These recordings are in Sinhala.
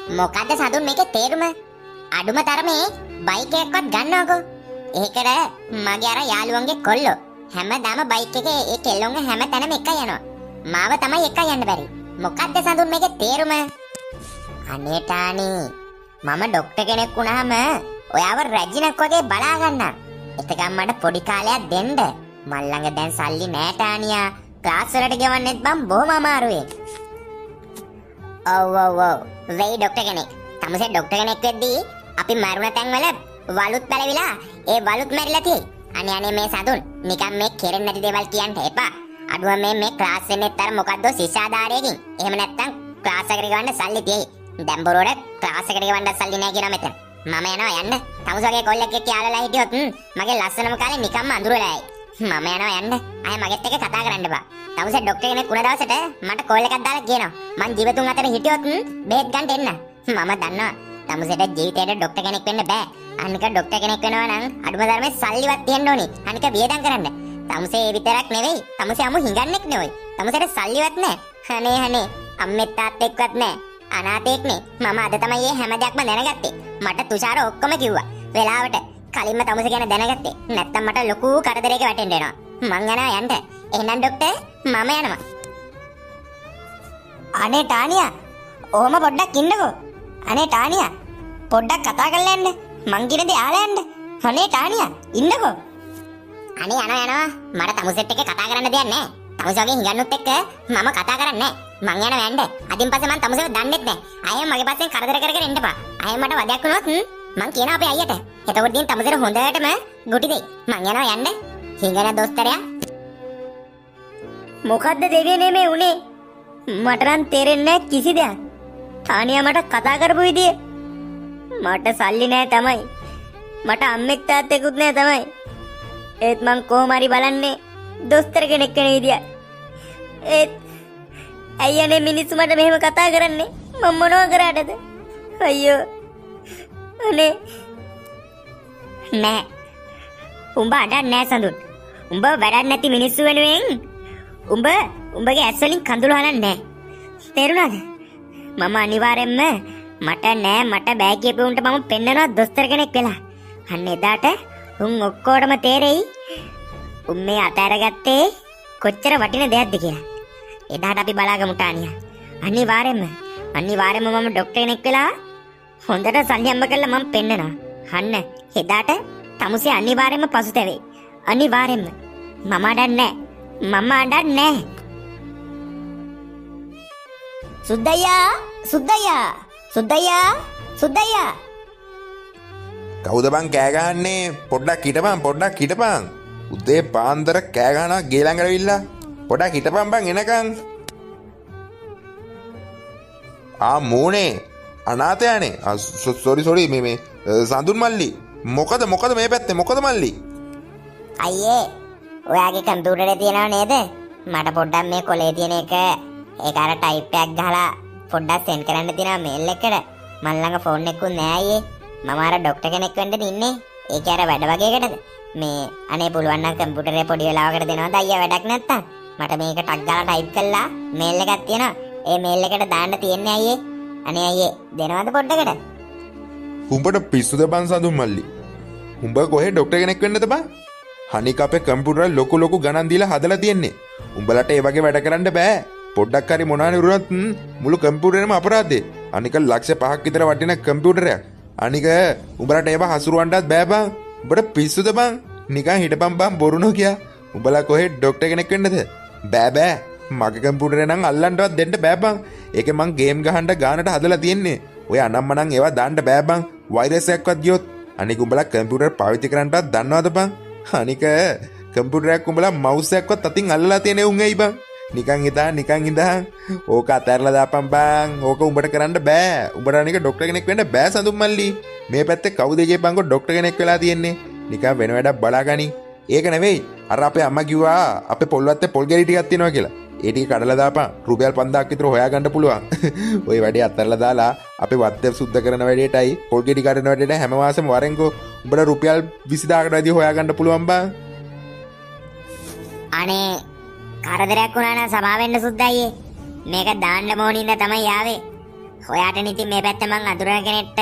මොකද්ද සඳුන් මේකේ තේරුම? අඩුම තරමේ බයික් එකක්වත් ගන්නවකෝ. ඒකට මගේ අර යාළුවන්ගේ කොල්ලෝ හැමදාම බයික් එකේ ඒ කෙල්ලොන්ව හැම තැනම එක යනවා. මාව තමයි එක යන්න බැරි. මොකද්ද සඳුන් මේකේ තේරුම? අනේ ටානි මම ડોක්ටර් කෙනෙක් වුණාම ඔයාව රැජිනක් වගේ බලා ගන්නම්. එතකම් මට පොඩි කාලයක් දෙන්න. මල් ළඟ දැන් සල්ලි නෑ ටානියා. ක්ලාස් වලට ගෙවන්නෙත් බම් බොහොම අමාරුයි. ඔව් වෙයි ડોක්ටර් කෙනෙක්. තමසේ ડોක්ටර් කෙනෙක් වෙද්දී අපි මරුණ තැන් වල වලුත් පැලවිලා ඒ වලුත් මැරිලා තියෙයි. අනේ මේ සඳුන් නිකන් මේ කෙරෙන්නේ නැති දේවල් කියන්න එපා. අඩුව මේ ක්ලාස් එකෙත් අර මොකද්ද ශිෂ්‍යාධාරයකින්. එහෙම නැත්තම් ක්ලාස් එකට ගවන්න සල්ලි තියෙයි. දැන් බොරෝට ක්ලාස් එකට ගවන්න සල්ලි නෑ කියනවා මෙතන. මම යනවා යන්න. තමුසගේ කොල්ලෙක් එක්ක යාළුවලා හිටියොත් මගේ ලස්සනම කාලේ නිකම්ම අඳුරලායි. මම යනවා යන්න. ආයෙ මගෙත් එක්ක කතා කරන්න එපා. තමුසේ ડોක්ටර් කෙනෙක් වුණ දවසට මට කෝල් එකක් දාලා කියනවා. මං ජීවතුන් අතර හිටියොත් බෙහෙත් ගන්න එන්න. මම දන්නවා. තමුසේට ජීවිතේට ડોක්ටර් කෙනෙක් වෙන්න බෑ. අනික ડોක්ටර් කෙනෙක් වෙනවා නම් අඩුම තරමේ සල්ලිවත් තියෙන්න ඕනි. අනික වියදම් කරන්න. තමුසේ ඒ විතරක් නෙවෙයි. තමුසේ අමු හිඟන්නෙක් නෙවෙයි. තමුසේට සල්ලිවත් නෑ. අනේ අම්මෙත් තාත්තෙක්වත් නෑ. අනාථයෙක්නේ. මම අද තමයි මේ හැම දෙයක්ම දැනගත්තේ. මට තුෂාර ඔක්කොම කිව්වා. වෙලාවට කලින්ම තමුසේ ගැන දැනගත්තේ. නැත්තම් මට ලොකු කරදරයක වැටෙන්න වෙනවා. මං යනවා යන්න. එහෙනම් ડોක්ටර් මම යනවා. අනේ ටානියා ඔහොම පොඩ්ඩක් ඉන්නකෝ. අනේ ටානියා පොඩ්ඩක් කතා කරලා යන්න. මං කියන දේ අහලා යන්න. අනේ ටානියා ඉන්නකෝ. අනේ යනවා. මට තමුසෙත් එක්ක කතා කරන්න දෙයක් නැහැ. තමුසගේ හිඟන්නුත් එක්ක මම කතා කරන්නේ නැහැ. මං යනවා යන්න. අදින් පස්සේ මං තමුසෙව දන්නෙත් නැහැ. අයියා මගේ පස්සෙන් කරදර කර කර ඉන්න එපා. අයියා මට වදයක් වුණොත් මං කියනවා අපේ අයියට. එතකොට දින් තමුසෙට හොඳටම ගුටි දෙයි. මං යනවා යන්න. හිඟන දොස්තරයා. මොකද්ද දෙවියනේ මේ උනේ? මට නම් තේරෙන්නේ නැහැ කිසි දෙයක්. තානියා මට කතා කරපු විදිය. මට සල්ලි නැහැ තමයි. මට අම්මෙක් තාත්තෙකුත් නැහැ තමයි. ඒත් මං කොහොම හරි බලන්නේ දොස්තර කෙනෙක් වෙන විදිය. ඒත් අයියනේ මිනිස්සු මට මෙහෙම කතා කරන්නේ. මම මොනවා කරාටද? අයියෝ. අනේ නෑ. උඹ අඩක් නෑ සඳුන්. උඹ වැඩක් නැති මිනිස්සු වෙනුවෙන් උඹගේ ඇස් වලින් කඳුළු හලන්නේ නෑ. තේරුණාද? මම අනිවාර්යෙන්ම මට බෑ කියපු උන්ට මම පෙන්නනවා දොස්තර කෙනෙක් වෙලා. අන්න එදාට උන් ඔක්කොටම තේරෙයි උන් මේ අතෑරගත්තේ කොච්චර වටින දෙයක්ද කියලා. එදාට අපි බලාගමු ටානියා. අනිවාර්යෙන්ම මම ડોක්ටර් කෙනෙක් වෙලා හොඳට සල්ලි හම්බ කරලා මම පෙන්නනවා. අන්න එදාට තමුසේ අනිවාර්යෙන්ම පසුතැවෙයි. අනිවාර්යෙන්ම. මම අඩන්නේ. සුද්දයියා. කවුද බං කෑ ගහන්නේ? පොඩ්ඩක් හිටපන්. උදේ පාන්දර කෑ ගහනවා ගේ ළඟට ඇවිල්ලා. පොඩ්ඩක් හිටපන් බං එනකන්. මෝනේ අනාථයානේ. සෝරි මේ සඳුන් මල්ලි. මොකද මේ පැත්තේ මොකද මල්ලි? අයියේ ඔයාගේ කම්පියුටරේ තියෙනව නේද? මට පොඩ්ඩක් මේ කොලේ තියෙන එක ඒක අර ටයිප් එකක් ගහලා පොඩ්ඩක් සෙන්ඩ් කරන්න තියෙනවා මේල් එකට. මන් ළඟ ෆෝන් එකකුත් නෑ අයියේ. මම අර ડોක්ටර් කෙනෙක් වෙන්න ඉන්නේ. ඒක අර වැඩ වගේකටද? මේ අනේ පුළුවන් නම් කම්පියුටරේ පොඩි වෙලාවකට දෙනවද අයියා වැඩක් නැත්තම්? මට මේක ටක් ගාලා ටයිප් කළා මේල් එකක් තියෙනවා. ඒ මේල් එකට දාන්න තියෙන්නේ අයියේ. අනේ අයියේ දෙනවද පොඩ්ඩකට? උඹට පිස්සුද බං සඳුන් මල්ලි? උඹ කොහේ ડોක්ටර් කෙනෙක් වෙන්නද බං? අනික අපේ කම්පියුටර් ලොකු ගණන් දීලා හදලා තියෙන්නේ. උඹලට ඒ වගේ වැඩ කරන්න බෑ. පොඩ්ඩක් හරි මොනානේ වුණත් මුළු කම්පියුටරේම අපරාධේ. අනික ලක්ෂ 5ක් විතර වටින කම්පියුටරයක්. අනික උඹලට ඒව හසුරවන්නත් බෑ බං. උඹට පිස්සුද බං? නිකන් හිටපන් බං බොරු නොකිය. උඹලා කොහේ ડોක්ටර් කෙනෙක් වෙන්නද? බෑ. මගේ කම්පියුටරේ නම් අල්ලන්නවත් දෙන්න බෑ බං. ඒකේ මං ගේම් ගහන්න ගානට හදලා තියෙන්නේ. ඔය අනම්මනම් ඒවා දාන්න බෑ බං. වෛරස් එකක්වත් ගියොත්. අනික උඹලා කම්පියුටර් පාවිච්චි කරන්නවත් දන්නවද බං? අනික කම්පියුටරයක් උඹලා මවුස් එකක්වත් අතින් අල්ලලා තියෙන උන් ඇයි බං? නිකන් ඉඳන් ඕක අතහැරලා දාපන් බං. ඕක උඹට කරන්න බෑ. උඹට අනික ડોක්ටර් කෙනෙක් වෙන්න බෑ සඳුන් මල්ලි. මේ පැත්තේ කවුද කියපන්කෝ ડોක්ටර් කෙනෙක් වෙලා තියෙන්නේ. නිකන් වෙන වැඩක් බලාගනි. ඒක නෙවෙයි. අර අපේ අම්මා කිව්වා අපේ පොල්වත්තේ පොල් ගෙඩි ටිකක් තියෙනවා කියලා. ඒ ටික කඩලා දාපන්. රුපියල් 5000ක් විතර හොයාගන්න පුළුවන්. ওই වැඩේ අත්හැරලා දාලා අපේ වත්තේ සුද්ධ කරන වැඩේටයි පොල් ගෙඩි කඩන වැඩේට හැම මාසෙම වරෙන්කෝ උඹට රුපියල් 20000කට වැඩි හොයාගන්න පුළුවන් බං. අනේ කරදරයක් වුණා නම් සමා වෙන්න සුද්දයියේ. මේක දාන්න මොනින්ද තමයි ආවේ. ඔයාට නිති මේ පැත්ත මං අඳුරන කෙනෙක්ට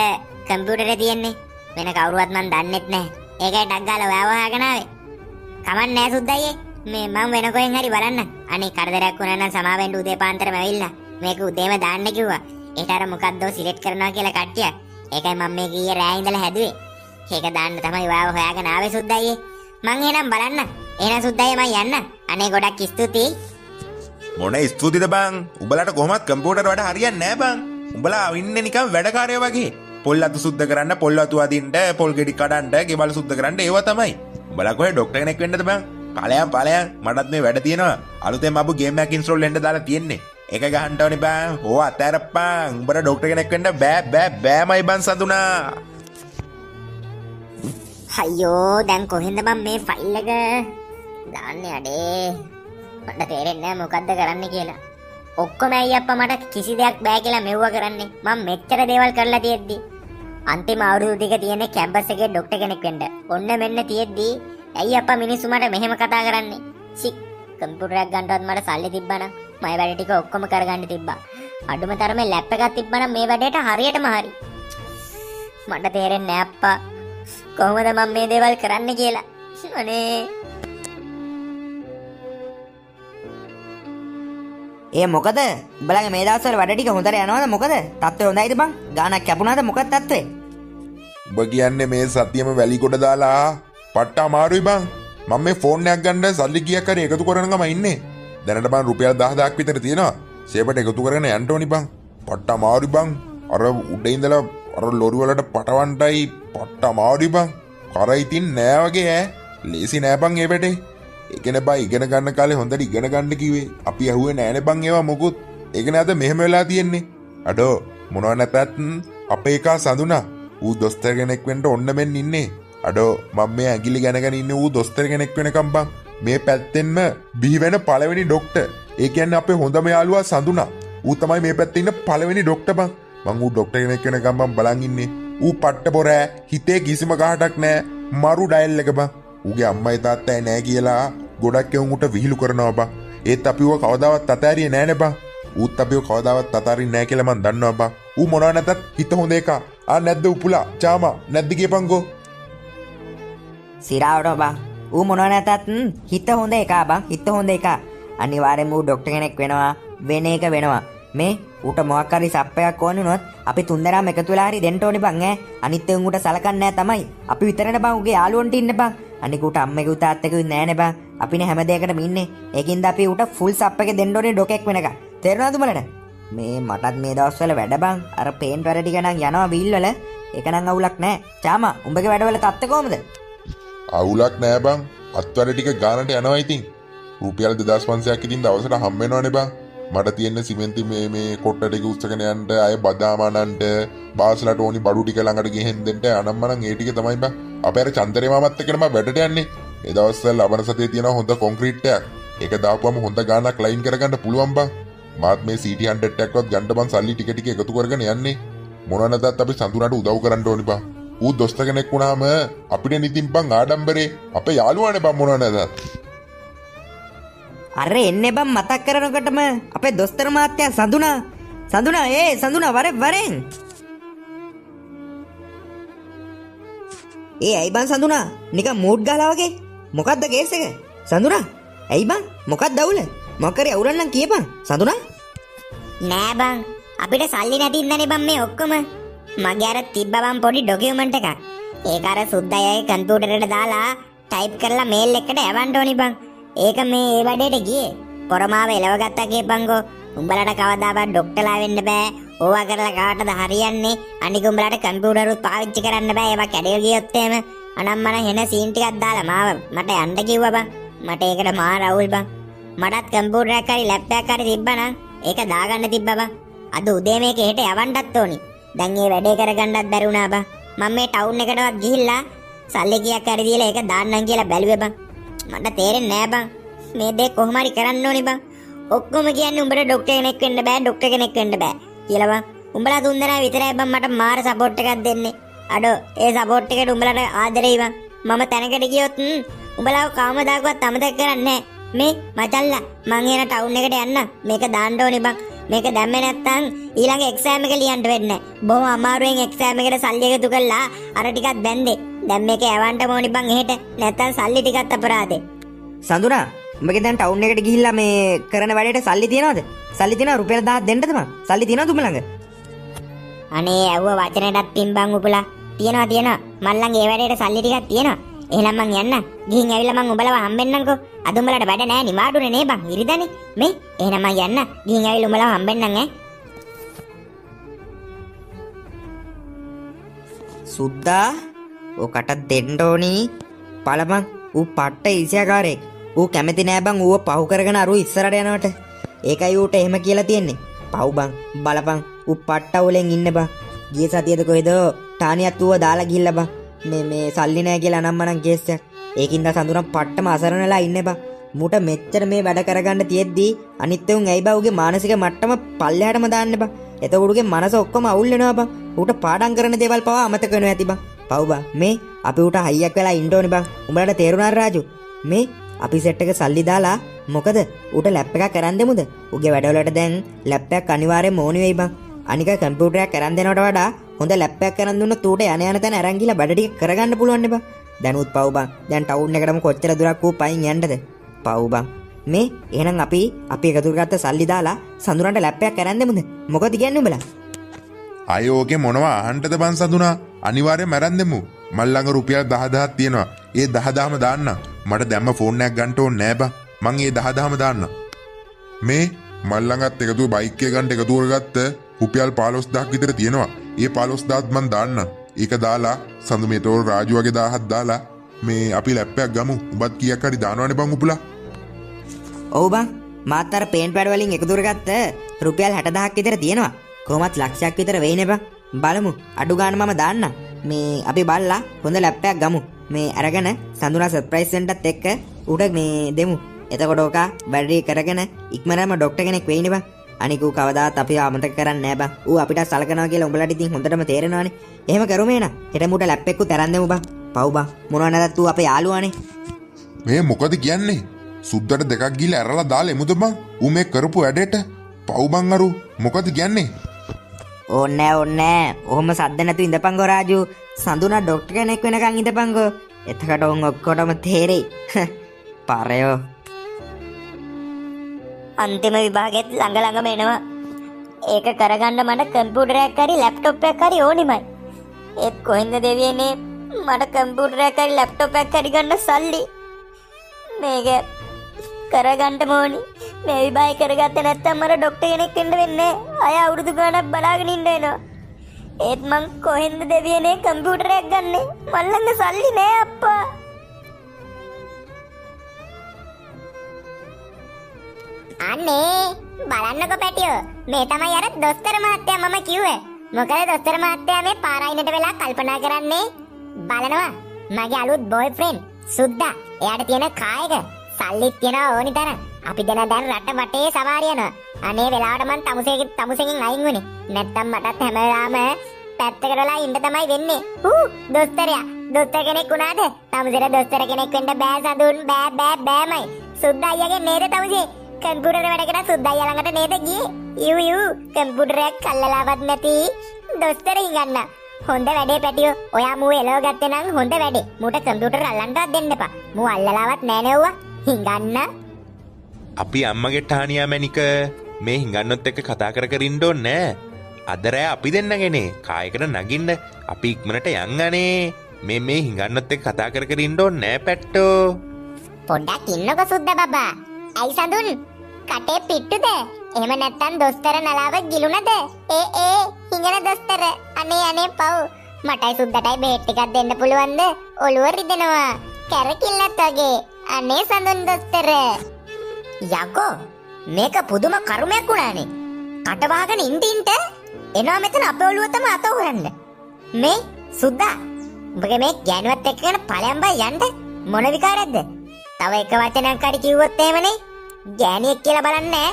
කම්පියුටරේ තියෙන්නේ. වෙන කවුරුවත් මං දන්නෙත් නැහැ. ඒකයි ඩක් ගාලා ඔයාව හොයාගෙන ආවේ. කමක් නැහැ සුද්දයියේ. මේ මං වෙන කොහෙන් හරි බලන්න. අනේ කරදරයක් වුණා නම් සමා වෙන්න උදේ පාන්දරම ඇවිල්ලා. මේක උදේම දාන්න කිව්වා. ඒට අර මොකද්ද සිලෙක්ට් කරනවා කියලා කට්ටිය. ඒකයි මම මේ ගියේ රෑ ඉඳලා හැදුවේ. ඒක දාන්න තමයි ඔයාව හොයාගෙන ආවේ සුද්දයියේ. මං එහෙනම් බලන්න. එහෙනම් සුද්දයියේ මං යන්න. අනේ ගොඩක් ස්තුතියි. මොන ස්තුතිද බං? උඹලට කොහොමත් කම්පියුටර් වැඩ හරියන්නේ නැහැ බං. උඹලා ඉන්නේ නිකන් වැඩකාරයෝ වගේ. පොල් අතු සුද්ධ කරන්න, පොල් අතු අදින්න, පොල් ගෙඩි කඩන්න, ගෙවල් සුද්ධ කරන්න ඒවා තමයි. උඹලා කොහේ ડોක්ටර් කෙනෙක් වෙන්නද බං? ඵලයන් මටත් මේ වැඩ තියෙනවා. අලුතෙන් ආපු ගේම් එකක් ඉන්ස්ටෝල් වෙන්න දාලා තියෙන්නේ. ඒක ගහන්න ඕනේ බං. ඕව අතෑරප්පන්. උඹට ડોක්ටර් කෙනෙක් වෙන්න බෑමයි බං සඳුනා. අයියෝ දැන් කොහෙන්ද මම මේ ෆයිල් එක දාන්නේ අඩේ. මට තේරෙන්නේ නැහැ මොකද්ද කරන්න කියලා. ඔක්කොම ඇයි අප්පා මට කිසි දෙයක් බෑ කියලා මෙව්වා කරන්නේ. මම මෙච්චර දේවල් කරලා තියෙද්දි අන්තිම අවුරුදු ටික තියෙන්නේ කැම්පස් එකේ ડોක්ටර් කෙනෙක් වෙන්න. ඔන්න මෙන්න තියෙද්දි ඇයි අප්පා මිනිස්සු මට මෙහෙම කතා කරන්නේ? සි කම්පියුටරයක් ගන්නවත් මට සල්ලි තිබ්බනම් මම වැඩ ටික ඔක්කොම කරගන්න තිබ්බා. අඩුම තරමේ ලැප් එකක් තිබ්බනම් මේ වැඩේට හරියටම හරි. මට තේරෙන්නේ නැහැ අප්පා කොහොමද මම මේ දේවල් කරන්න කියලා. අනේ ඒ මොකද? උඹලගේ මේ දවස්වල වැඩ ටික හොඳට යනවද මොකද? තත්ත්වය හොඳයිද බං? ගානක් කැපුණාද මොකක්ද තත්ත්වේ? උඹ කියන්නේ මේ සතියෙම වැලි කොට දාලා පට්ට අමාරුයි බං. මම මේ ෆෝන් එකක් ගන්න සල්ලි කීයක් හරි එකතු කරන ගම ඉන්නේ. දැනට බං රුපියල් 10000ක් විතර තියෙනවා. සේපට එකතු කරගෙන යන්න ඕනි බං. පට්ට අමාරුයි බං. අර උඩ ඉඳලා අර ලොරි වලට පටවන්නයි පට්ට අමාරුයි බං. කරයි තින් නෑ වගේ ඈ. ලේසි නෑ බං ඒ වැඩේ. ඒකනේ බං ඉගෙන ගන්න කාලේ හොඳට ඉගෙන ගන්න කිව්වේ. අපි ඇහුවේ නෑනේ බං ඒවා මොකුත්. ඒකනේ අද මෙහෙම වෙලා තියෙන්නේ. අඩෝ මොනවා නැතත් අපේ එකා සඳුනා. ඌ දොස්තර කෙනෙක් වෙන්න ඔන්න මෙන්න ඉන්නේ. අඩෝ මම මේ ඇඟිලි ගණගෙන ඉන්නේ ඌ දොස්තර කෙනෙක් වෙනකම් බං. මේ පැත්තෙන්ම බිහි වෙන පළවෙනි ડોක්ටර්. ඒ කියන්නේ අපේ හොඳම යාළුවා සඳුනා. ඌ තමයි මේ පැත්තේ ඉන්න පළවෙනි ડોක්ටර් බං. මං ඌ ડોක්ටර් කෙනෙක් වෙනකම් බං බලන් ඉන්නේ. ඌ පට්ට බොරෑ හිතේ කිසිම ගහටක් නෑ. මරු ඩයල් එක බං. ඌගේ අම්මයි තාත්තයි නෑ කියලා ගොඩක් එවුන් උට විහිළු කරනවා බං. ඒත් අපිව කවදාවත් අතාරියේ නෑනේ බං. ඌත් අපිව කවදාවත් අතාරින්නේ නෑ කියලා මං දන්නවා බං. ඌ මොනවා නැතත් හිත හොඳ එක. ආ නැද්ද උපුලා චාමා නැද්ද කියපන්කෝ. සිරාවට බං. ඌ මොනවා නැතත් හිත හොඳ එකා බං. හිත හොඳ එකා. අනිවාර්යෙන්ම ඌ ડોක්ටර් කෙනෙක් වෙනවා. වෙන එක වෙනවා. මේ ඌට මොකක් හරි සප් එකක් ඕනේ වුණොත් අපි තුන්දෙනාම එකතු වෙලා හරි දෙන්න ඕනේ බං ඈ. අනිත් උන් ඌට සලකන්නේ නෑ තමයි. අපි විතරනේ බං ඌගේ යාළුවන්ට ඉන්න බං. අනික ඌට අම්මගේ තාත්තගේ නෑනේ බං. අපිනේ හැම දෙයකටම ඉන්නේ. ඒකින්ද අපි ඌට ෆුල් සප් එක දෙන්න ඕනේ ඩොකෙක් වෙනකන්. තේරුණාද උඹලට? මේ මටත් මේ දවස්වල වැඩ බං. අර පේන්ට් වැඩ ටික නම් යනවා වීල් වල. ඒක නම් අවුලක් නෑ. චාමා උඹගේ වැඩවල තත්ත්වය කොහමද? අවුලක් නෑ බං. අත්වැඩ ටික ගානට යනවා ඉතින්. රුපියල් 2500ක් ඉතින් දවසට හම්බ වෙනවනේ බං. මට තියෙන සිමෙන්ති මේ කොට්ට ටික උස්සගෙන යන්න අය බදාම අනන්ට බාස්ලට ඕනි බඩු ටික ළඟට ගෙහෙන් දෙන්න අනම්මනම් ඒ ටික තමයි බං. අපේ අර චන්දරේ මාමත් එක්කම වැඩට යන්නේ. ඒ දවස්වල ලබන සතියේ තියෙන හොඳ කොන්ක්‍රීට් එකක්. ඒක දාපුවම හොඳ ගානක් ලයින් කරගන්න පුළුවන් බං. මාත් මේ CT 100 එකක්වත් ගන්න බං සල්ලි ටික ටික එකතු කරගෙන යන්නේ. මොනවා නැතත් අපි සඳුනට උදව් කරන්න ඕනි බං. ඌ දොස්තර කෙනෙක් වුණාම අපිට නිතින් බං ආඩම්බරේ අපේ යාළුවානේ බං මොනවා නැතත්. අර එන්නේ බං මතක් කරනකොටම අපේ දොස්තර මහත්තයා සඳුනා සඳුනා වරෙන් ඒ ඇයි බං සඳුනා නිකන් මූඩ් ගහලා වගේ මොකද්ද කේස් එක සඳුනා ඇයි බං මොකක්ද අවුල මොකක් හරි අවුලක් නම් කියපන් සඳුනා නෑ බං අපිට සල්ලි නැති ඉඳනේ බං මේ ඔක්කොම මගේ අර තිබ්බ බං පොඩි ඩොකියුමන්ට් එකක් ඒක අර සුද්දයගේ කම්පියුටරේට දාලා ටයිප් කරලා මේල් එකකට යවන්න ඕනි බං ඒක මේ ඒ වැඩේට ගියේ පොරමාව එලව ගත්තා කියපන්කෝ උඹලට කවදාවත් ડોක්ටර්ලා වෙන්න බෑ ඕවා කරලා කාටද හරියන්නේ අනික උඹලට කම්පියුටරුත් පාවිච්චි කරන්න බෑ ඒවා කැඩේ ගියොත් එහෙම අනම්මන හෙන සීන් ටිකක් දාලා මාව මට යන්න කිව්වා බං මට ඒකට මහා රවුල් බං මටත් කම්පියුටරයක් හරි ලැප් එකක් හරි තිබ්බනම් ඒක දාගන්න තිබ්බා බං අද උදේ මේක හෙට යවන්නත් ඕනි දැන් මේ වැඩේ කරගන්නත් බැරි වුණා බං මම මේ ටවුන් එකටවත් ගිහිල්ලා සල්ලි කීයක් හරි දීලා ඒක දාන්නම් කියලා බැලුවේ බං මට තේරෙන්නේ නෑ බං මේ දේ කොහොම හරි කරන්න ඕනි බං ඔක්කොම කියන්නේ උඹට ડોක්ටර් කෙනෙක් වෙන්න බෑ ડોක්ටර් කෙනෙක් වෙන්න බෑ කියලා බං උඹලා තුන්දෙනා විතරයි බං මට මාර සපෝට් එකක් දෙන්නේ අඩෝ ඒ සපෝට් එකට උඹලට ආදරෙයි බං මම තැනකට ගියොත් උඹලාව කවමදාකවත් අමතක කරන්නේ නෑ මේ මචල්ලා මං එන ටවුන් එකට යන්න මේක දාන්න ඕනි බං මේක දැම්මේ නැත්තම් ඊළඟ එක්සෑම් එක ලියන්න වෙන්නේ. බොහොම අමාරුවෙන් එක්සෑම් එකට සල්ලි එකතු කළා අර ටිකක් බැන්දේ. දැන් මේක යවන්න ඕනි බං එහෙට. නැත්තම් සල්ලි ටිකක් අපරාදේ. සඳුනා උඹගේ දැන් ටවුන් එකට ගිහිල්ලා මේ කරන වැඩේට සල්ලි තියනවද? සල්ලි තියනවා රුපියල් 1000 දෙන්නද මං? සල්ලි තියනවද උඹ ළඟ? අනේ ඇව්ව වචනයටත් පින්බං උපලා. තියනවා. මල් ළඟ ඒ වැඩේට සල්ලි ටිකක් තියෙනවා. එහෙනම් මං යන්න. ගිහින් ඇවිල්ලා මං උඹලව හම්බෙන්නම්කෝ. අද උඹලට වැඩ නෑ නිමාඩුනේ නේ බං. ඉරිදනේ. මේ එහෙනම් මං යන්න. ගිහින් ඇවිල්ලා උඹලව හම්බෙන්නම් ඈ. සුද්දා ඔකට දෙන්න ඕනි. පළමං ඌ පට්ට ඉසියාකාරයෙක්. ඌ කැමති නෑ බං ඌව පහු කරගෙන අරු ඉස්සරට යනවට. ඒකයි ඌට එහෙම කියලා තියෙන්නේ. පව් බං බලපං ඌ පට්ටවලෙන් ඉන්න බං. ගිය සතියේද කොහෙද ටානියත් ඌව දාලා ගිහිල්ලා බං. මේ සල්ලි නෑ කියලා අනම්මනම් කේස් එකක්. ඒකින්ද සඳුරන් පට්ටම අසරණලා ඉන්නේ බං. මුට මෙච්චර මේ වැඩ කරගන්න තියෙද්දි අනිත් උන් ඇයි බං ඌගේ මානසික මට්ටම පල්ලෙහාටම දාන්න බං. එතකොට ඌගේ මනස ඔක්කොම අවුල් වෙනවා බං. ඌට පාඩම් කරන දේවල් පවා අමතක වෙනවා ඇති බං. පව් බං මේ අපි ඌට හයියක් වෙලා ඉන්න ඕනේ බං. උඹලට තේරුණා රාජු? මේ අපි සෙට් එක සල්ලි දාලා මොකද ඌට ලැප් එකක් කරන් දෙමුද? ඌගේ වැඩවලට දැන් ලැප් එකක් අනිවාර්යයෙන්ම ඕනි වෙයි බං. අනික කම්පියුටරයක් කරන් දෙනවට වඩා හොඳ ලැප් එකක් කරන් දුන්නොත් ඌට යන තැන අරන් ගිහලා බඩ ටික කරගන්න පුළුවන් නේ බං. දැනුත් පව් බං. දැන් ටවුන් එකටම කොච්චර දුරක් ඌ පයින් යන්නද? පව් බං. මේ එහෙනම් අපි එකතු කරගත්ත සල්ලි දාලා සඳුරන්ට ලැප් එකක් කරන් දෙමුද? මොකද කියන්නේ උඹලා? අයෝගේ මොනවා අහන්නද බං සඳුනා? අනිවාර්යෙන් මරන් දෙමු. මල් ළඟ රුපියල් 10000ක් තියෙනවා. ඒ 10000ම දාන්න. මට දැම්ම ෆෝන් එකක් ගන්න ඕනේ නෑ බං. මං ඒ 10000ම දාන්න. මේ මල් ළඟත් එකතු බයික් එක ගන්න එකතු කරගත්ත රුපියල් 15000ක් විතර තියෙනවා. ඒ 15000ත් මං දාන්න. ඒක දාලා සඳු මේතෝර රාජු වගේ 1000ක් දාලා මේ අපි ලැප් එකක් ගමු. උඹත් කීයක් හරි දානවනේ බං උපුලා. ඔව් බං. මාත් අර පේන්ට් පැඩ් වලින් එකතු කරගත්ත රුපියල් 60000ක් විතර තියෙනවා. කොහොමත් ලක්ෂයක් විතර වෙයිනේ බං. බලමු. අඩු ගන්න මම දාන්න. මේ අපි බල්ලා හොඳ ලැප් එකක් ගමු. මේ අරගෙන සඳුනා සර්ප්‍රයිස් වෙන්නත් එක්ක ඌට මේ දෙමු. එතකොට ඔක බැටරි කරගෙන ඉක්මනටම ડોක්ටර් කෙනෙක් වෙයිනේ බං. අනික ඌ කවදාත් අපි අමතක කරන්නේ නෑ බං. ඌ අපිට සලකනවා කියලා උඹලට ඉතින් හොඳටම තේරෙනවානේ. එහෙම කරුමේ නා. හෙට මුට ලැප් එකක් තරන් දෙමු බං. පව් බං. මොනවා නැතත් ඌ අපේ යාළුවානේ. මේ මොකද කියන්නේ? සුද්දට දෙකක් ගිහලා ඇරලා දාලා එමුද බං? ඌ මේ කරපු වැඩේට පව් බං අරු. මොකද කියන්නේ? ඕන්නෑ ඔහොම සද්ද නැතු ඉඳපංගෝ රාජු. සඳුනා ડોක්ටර් කෙනෙක් වෙනකන් ඉඳපංගෝ. එතකට උන් ඔක්කොටම තේරෙයි. පරයෝ. අන්තිම විභාගෙත් ළඟම එනවා. ඒක කරගන්න මට කම්පියුටරයක් හරි ලැප්ටොප් එකක් හරි ඕනිමයි. ඒත් කොහෙන්ද දෙවියනේ මට කම්පියුටරයක් හරි ලැප්ටොප් එකක් හරි ගන්න සල්ලි. මේක කරගන්න ඕනි. මේ විභාගය කරගත්තේ නැත්නම් මට ડોක්ටර් කෙනෙක් වෙන්න වෙන්නේ. අය අවුරුදු ගාණක් බලාගෙන ඉන්න වෙනවා. ඒත් මං කොහෙන්ද දෙවියනේ කම්පියුටරයක් ගන්නෙ? මල් ළඟ සල්ලි නෑ අප්පා. අනේ බලන්නකො පැටියෝ. මේ තමයි අර දොස්තර මහත්තයා මම කිව්වේ. මොකද දොස්තර මහත්තයා මේ පාරායිනට වෙලා කල්පනා කරන්නේ. බලනවා මගේ අලුත් බොයිෆ්‍රෙන්ඩ් සුද්දා. එයාට තියෙන කායක සල්ලිත් තියනවා ඕනි තරම්. අපි දැන් රට වටේ සවාරි යනවා. අනේ වෙලාවට මං තමුසෙකින් අයින් වුණේ. නැත්තම් මටත් හැම වෙලාවම පැත්තකට වෙලා ඉන්න තමයි වෙන්නේ. දොස්තරයා දොස්තර කෙනෙක් වුණාද? තමුසෙට දොස්තර කෙනෙක් වෙන්න බෑ සඳුන්. බෑමයි. සුද්දා අයියාගේ නේද තමුසේ? කම්පියුටර් වැඩ කරලා සුද්දා අයියා ළඟට නේද ගියේ? යූ කම්පියුටරයක් කල්ලලාවත් නැති දොස්තර හිඟන්න. හොඳ වැඩේ පැටියෝ. ඔයා මූ එලව ගත්තේ නම් හොඳ වැඩේ. මූට කම්පියුටර් අල්ලන්නවත් දෙන්න එපා. මූ අල්ලලාවත් නෑ නෙව්වා. හිඟන්න. අපි අම්මගේ ටානියා මැනික මේ හිඟන්නොත් එක්ක කතා කර ඉන්න ඕනේ නෑ. අද රෑ අපි දෙන්නගනේ කායකට නගින්න අපි ඉක්මනට යන් අනේ. මේ හිඟන්නොත් එක්ක කතා කර ඉන්න ඕනේ නෑ පැට්ටෝ. පොඩ්ඩක් ඉන්නකො සුද්දා බබා. ඇයි සඳුන්? කටේ පිට්ටුද? එහෙම නැත්තම් දොස්තර නලාව ගිලුණද? හිඟන දොස්තර. අනේ පව්. මටයි සුද්දටයි බේට් ටිකක් දෙන්න පුළුවන්ද? ඔළුව රිදෙනවා. කැරකිල්ලත් වගේ. අනේ සඳුන් දොස්තර. යකෝ මේක පුදුම කර්මයක් වුණානේ. කට වහගෙන ඉඳින්ට එනවා මෙතන අපේ ඔළුව තම අත උරන්න. මේ සුද්දා උඹගේ මේ ගෑනුවත් එක්ක යන ඵලයන් බයි යන්න මොන විකාරයක්ද? තව එක වචනයක් හරි කිව්වොත් එහෙමනේ ගෑණියෙක් කියලා බලන්නේ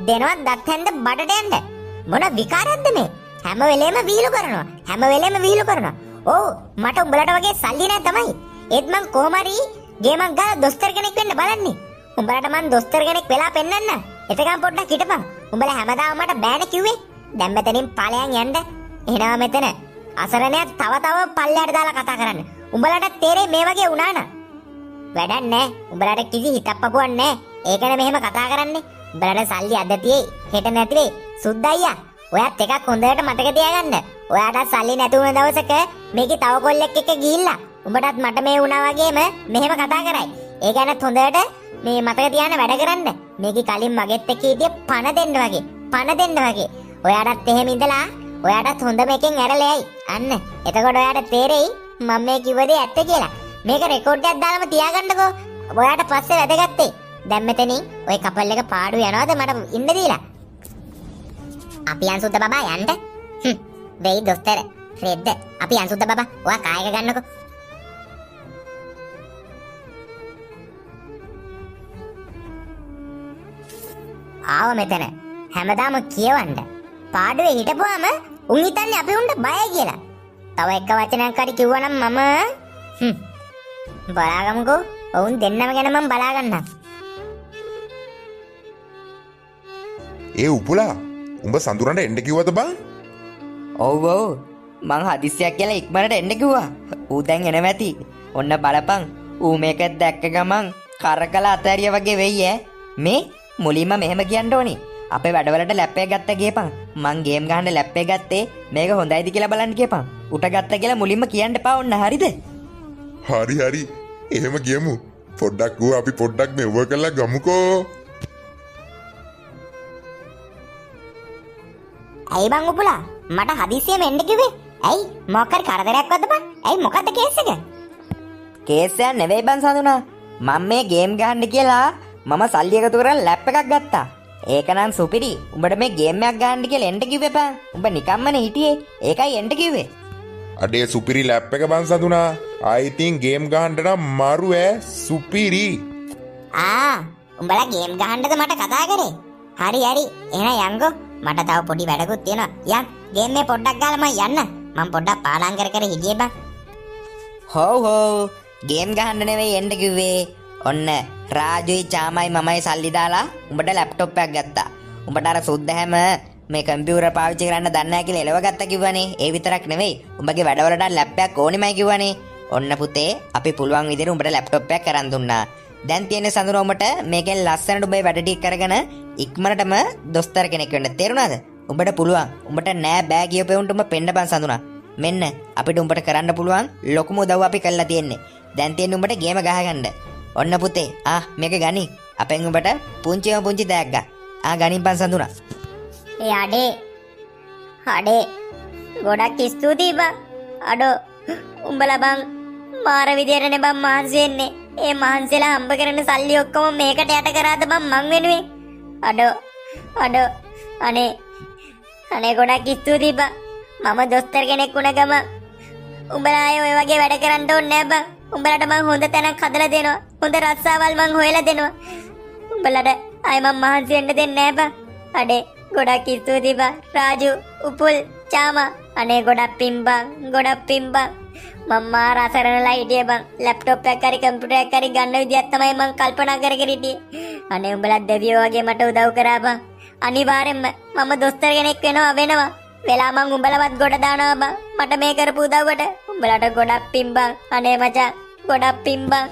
දෙනවත් දත් හැන්ද බඩට යන්න. මොන විකාරයක්ද මේ? හැම වෙලේම විහිළු කරනවා. ඔව් මට උඹලට වගේ සල්ලි නෑ තමයි. ඒත් මං කොහොම හරි ගේමක් ගාලා දොස්තර කෙනෙක් වෙන්න බලන්නේ. උඹලට මං දොස්තර කෙනෙක් වෙලා පෙන්නන්න. එතකන් පොඩ්ඩක් හිටපන්. උඹලා හැමදාම මට බෑනේ කිව්වේ. දැන් මෙතනින් ඵලයන් යන්න. එනවා මෙතන. අසරණයා තව පල්ලයට දාලා කතා කරන්න. උඹලට තේරෙයි මේ වගේ වුණා නම්. වැඩක් නැහැ. උඹලට කිසි හිතප්පපුවක් නැහැ. ඒකනේ මෙහෙම කතා කරන්නේ. උඹලට සල්ලි අද තියෙයි. හෙට නැති වෙයි. සුද්ද අයියා. ඔයත් එකක් හොඳට මතක තියාගන්න. ඔයාට සල්ලි නැති වුණ දවසක මේකේ තව කොල්ලෙක් එක්ක ගිහිල්ලා උඹටත් මට මේ වුණා වගේම මෙහෙම කතා කරයි. ඒ ගැනත් හොඳට මේ මතක තියාගෙන වැඩ කරන්න. මේකේ කලින් මගෙත් එක්ක හිටිය පණ දෙන්න වගේ. පණ දෙන්න වගේ. ඔයාටත් එහෙම ඉඳලා ඔයාටත් හොඳ මේකෙන් ඇරලෙයි. අන්න. එතකොට ඔයාට තේරෙයි මම මේ කිව්ව දේ ඇත්ත කියලා. මේක රෙකෝඩ් එකක් දාලාම තියාගන්නකෝ. ඔයාට පස්සේ වැදගත්තේ. දැන් මෙතනින් ওই කපල් එක පාඩු යනවාද මට ඉන්න දීලා? අපි අන්සුද්ද බබා යන්න. වෙයි දොස්තර. රෙද්ද. අපි අන්සුද්ද බබා. ඔයා කායක ගන්නකෝ. ආව මෙතන. හැමදාම කියවන්න. පාඩුවේ හිටපුවාම උන් හිතන්නේ අපි උන්ට බයයි කියලා. තව එක වචනයක් හරි කිව්වනම් මම බලාගමුකෝ. ඔවුන් දෙන්නම ගැන මම බලා ගන්නම්. ඒ උපුලා උඹ සඳුරන්ට එන්න කිව්වද බං? ඔව් ඔව් මං හදිස්සියක් කියලා ඉක්මනට එන්න කිව්වා. ඌ දැන් එනවා ඇති. ඔන්න බලපන්. ඌ මේක දැක්ක ගමන් කරකලා අතෑරිය වගේ වෙයි ඈ. මේ මුලින්ම මෙහෙම කියන්න ඕනි. අපේ වැඩවලට ලැප් එක ගත්ත ගියපන්. මං ගේම් ගහන්න ලැප් එක ගත්තේ මේක හොඳයිද කියලා බලන්න කියපන්. උට ගත්ත කියලා මුලින්ම කියන්න එපා ඔන්න හරිද? හරි. එහෙම කියමු. පොඩ්ඩක් ඌ අපි පොඩ්ඩක් මෙව කරලා ගමුකෝ. ඇයි බං උපුලා? මට හදිසියෙම එන්න කිව්වේ? ඇයි? මොකක් හරි කරදරයක්වද බං? ඇයි මොකද්ද කේස් එක? කේස් එක නෙවෙයි බං සඳුනා. මම මේ ගේම් ගහන්න කියලා මම සල්ලි එකතු කරලා ලැප් එකක් ගත්තා. ඒක නම් සුපිරි. උඹට මේ ගේම් එකක් ගහන්න කියලා එන්න කිව්වේ බං. උඹ නිකම්මනේ හිටියේ. ඒකයි එන්න කිව්වේ. අඩේ සුපිරි ලැප් එක බං සඳුනා. ආයි ඉතින් ගේම් ගහන්න නම් මාරු ඈ සුපිරි. උඹලා ගේම් ගහන්නද මට කතා කරේ? හරි. එහෙනම් යන්කෝ. මට තව පොඩි වැඩකුත් තියෙනවා. යන් ගේම් මේ පොඩ්ඩක් ගාලා මම යන්න. මම පොඩ්ඩක් පාඩම් කර හිටියේ බං. හොව් ගේම් ගහන්න නෙවෙයි එන්න කිව්වේ. ඔන්න රාජුයි චාමයි මමයි සල්ලි දාලා උඹට ලැප්ටොප් එකක් ගත්තා. උඹට අර සුද්ද හැම මේ කම්පියුටර් පාවිච්චි කරන්න දන්නේ නැහැ කියලා එලව ගත්තා කිව්වනේ. ඒ විතරක් නෙවෙයි උඹගේ වැඩවලට ලැප් එකක් ඕනෙමයි කිව්වනේ. ඔන්න පුතේ අපි පුළුවන් විදිහට උඹට ලැප්ටොප් එකක් කරන් දුන්නා. දැන් තියෙන සඳුන උඹට මේකෙන් ලස්සනට උඹේ වැඩ ටික කරගෙන ඉක්මනටම දොස්තර කෙනෙක් වෙන්න. තේරුණාද? උඹට පුළුවන්. උඹට නෑ බෑ කියපෙවුන්ට උඹ පෙන්න බන් සඳුනා. මෙන්න අපිට උඹට කරන්න පුළුවන් ලොකුම උදව් අපි කළා තියෙන්නේ. දැන් තියෙන්නේ උඹට ගේම ගහගන්න. ඔන්න පුතේ මේක ගනි. අපෙන් උඹට පුංචිම පුංචි දෑග්ගා. ගනින් පන් සඳුනා. ඒ අඩේ ගොඩක් ස්තුතියි බං. අඩෝ උඹලා බං මාර විදියටනේ බං මහන්සි වෙන්නේ. ඒ මහන්සිලා හම්බ කරන සල්ලි ඔක්කොම මේකට යට කරාද බං මං වෙනුවෙන්. අඩෝ අනේ ගොඩක් ස්තුතියි බං. මම දොස්තර කෙනෙක් වුණ ගම උඹලා අය ඔය වගේ වැඩ කරන්න ඕනේ නෑ බං. උඹලට මං හොඳ තැනක් හදලා දෙනවා. හොඳ රස්සාවල් මං හොයලා දෙනවා. උඹලට අය මං මහන්සි වෙන්න දෙන්නේ නෑ බං. අඩේ ගොඩක් ස්තුතියි බං. රාජු, උපුල්, චාමා. අනේ ගොඩක් පින් බං. මම මාර අසරණලා හිටියේ බං. ලැප්ටොප් එකක් හරි කම්පියුටර් එකක් හරි ගන්න විදියක් තමයි මං කල්පනා කරගෙන හිටියේ. අනේ උඹලා දෙවියෝ වගේ මට උදව් කරා බං. අනිවාර්යෙන්ම මම දොස්තර කෙනෙක් වෙනවා. වෙලා මං උඹලවත් ගොඩ දානවා බං. මට මේ කරපු උදව්වට උඹලට ගොඩක් පින් බං. අනේ මචං ගොඩක් පින් බං.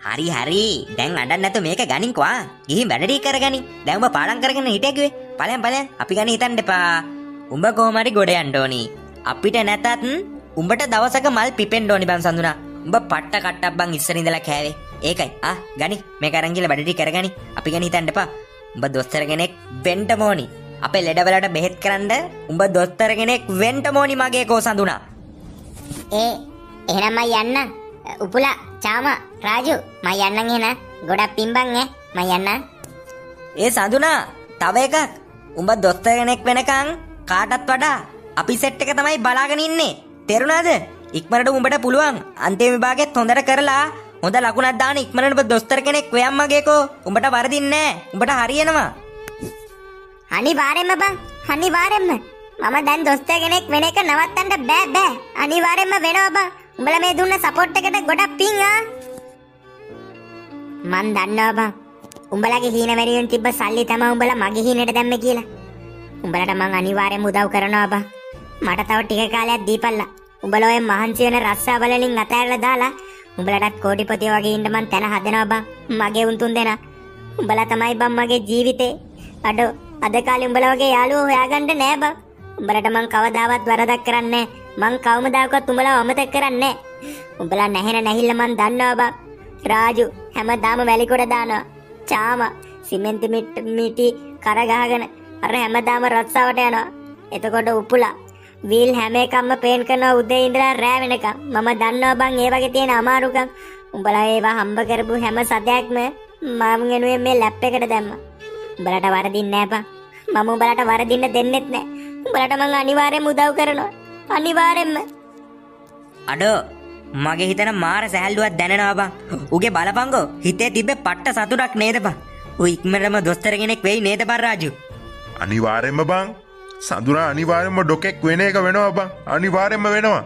හරි දැන් අඬන්න නැතු මේක ගනින්කෝ. ගිහින් වැඩ ටික කරගනි. දැන් උඹ පාඩම් කරගෙන හිටියා කිව්වේ. ඵලයන් අපි ගන්න හිතන්න එපා. උඹ කොහොම හරි ගොඩ යන්න ඕනි. අපිට නැතත් උඹට දවසක මල් පිපෙන්න ඕනි බං සඳුනා. උඹ පට්ට කට්ටක් බං ඉස්සර ඉඳලා කෑවේ. ඒකයි. ගනි මේක අරන් ගිහලා වැඩ ටික කරගනි. අපි ගන්න හිතන්න එපා. උඹ දොස්තර කෙනෙක් වෙන්න ඕනි. අපේ ලෙඩවලට බෙහෙත් කරන්න උඹ දොස්තර කෙනෙක් වෙන්න ඕනි මගේ කෝ සඳුනා. එහෙනම් මම යන්න. උපුලා, චාමා, රාජු මම යන්නම් එහෙනම්. ගොඩක් පින් බං මම යන්නම්. ඒ සඳුනා තව එකක්. උඹ දොස්තර කෙනෙක් වෙනකන් කාටත් වඩා අපි සෙට් එක තමයි බලාගෙන ඉන්නේ. තේරුණාද? ඉක්මනට උඹට පුළුවන් අන්තිම විභාගෙත් හොඳට කරලා හොඳ ලකුණක් දාන්න ඉක්මනට ඔබ දොස්තර කෙනෙක් වෙයන් මගේකෝ. උඹට වරදින්නේ නැහැ. උඹට හරියනවා. අනිවාර්යෙන්ම බං. අනිවාර්යෙන්ම. මම දැන් දොස්තර කෙනෙක් වෙන එක නවත්තන්න බෑ. අනිවාර්යෙන්ම වෙනවා බං. උඹලා මේ දුන්න සපෝට් එකට ගොඩක් පිං මන් දන්නවා බං. උඹලගේ හීන වැඩියෙන් තිබ්බ සල්ලි තමයි උඹලා මගේ හීනෙට දැම්මේ කියලා. උඹලට මං අනිවාර්යෙන්ම උදව් කරනවා බා. මට තව ටික කාලයක් දීපල්ලා. උඹලා ඔය මහන්සි වෙන රස්සා වලින් අතෑරලා දාලා උඹලටත් කෝටිපතිය වගේ ඉන්න මං තැන හදනවා බා. මගේ උන් තුන් දෙනා. උඹලා තමයි බං මගේ ජීවිතේ. අද කාලේ උඹලා වගේ යාළුවෝ හොයාගන්න නෑ බං. උඹලට මං කවදාවත් වරදක් කරන්නේ නෑ. මං කවමදාකවත් උඹලා අමතක කරන්නේ නෑ. උඹලා නැහෙන නැහිල්ල මං දන්නවා බං. රාජු හැමදාම වැලිකොඩ දානවා. චාම සිමෙන්ති මිටි කර ගහගෙන අර හැමදාම රස්සාවට යනවා. එතකොට උපුලා වීල් හැම එකක්ම පේන් කරනවා උදේ ඉඳලා රෑ වෙනකම්. මම දන්නවා බං ඒ වගේ තියෙන අමාරුකම්. උඹලා ඒවා හම්බ කරපු හැම සතයක්ම මම ගෙනුවේ මේ ලැප් එකට දැම්මා. උඹලට වරදින්නේ නෑ බං. මම උඹලට වරදින්න දෙන්නෙත් නෑ. උඹලට මං අනිවාර්යෙන්ම උදව් කරනවා. අනිවාර්යෙන්ම. අඩෝ මගේ හිතන මාර සැහැල්ලුවක් දැනෙනවා බං. උගේ බලපංගෝ හිතේ තිබ්බේ පට්ට සතුටක් නේද බං. ඌ ඉක්මනටම දොස්තර කෙනෙක් වෙයි නේද බං රාජු? අනිවාර්යෙන්ම බං. සඳුරා අනිවාර්යෙන්ම ඩොකෙක් වෙන එක වෙනවා බං. අනිවාර්යෙන්ම වෙනවා.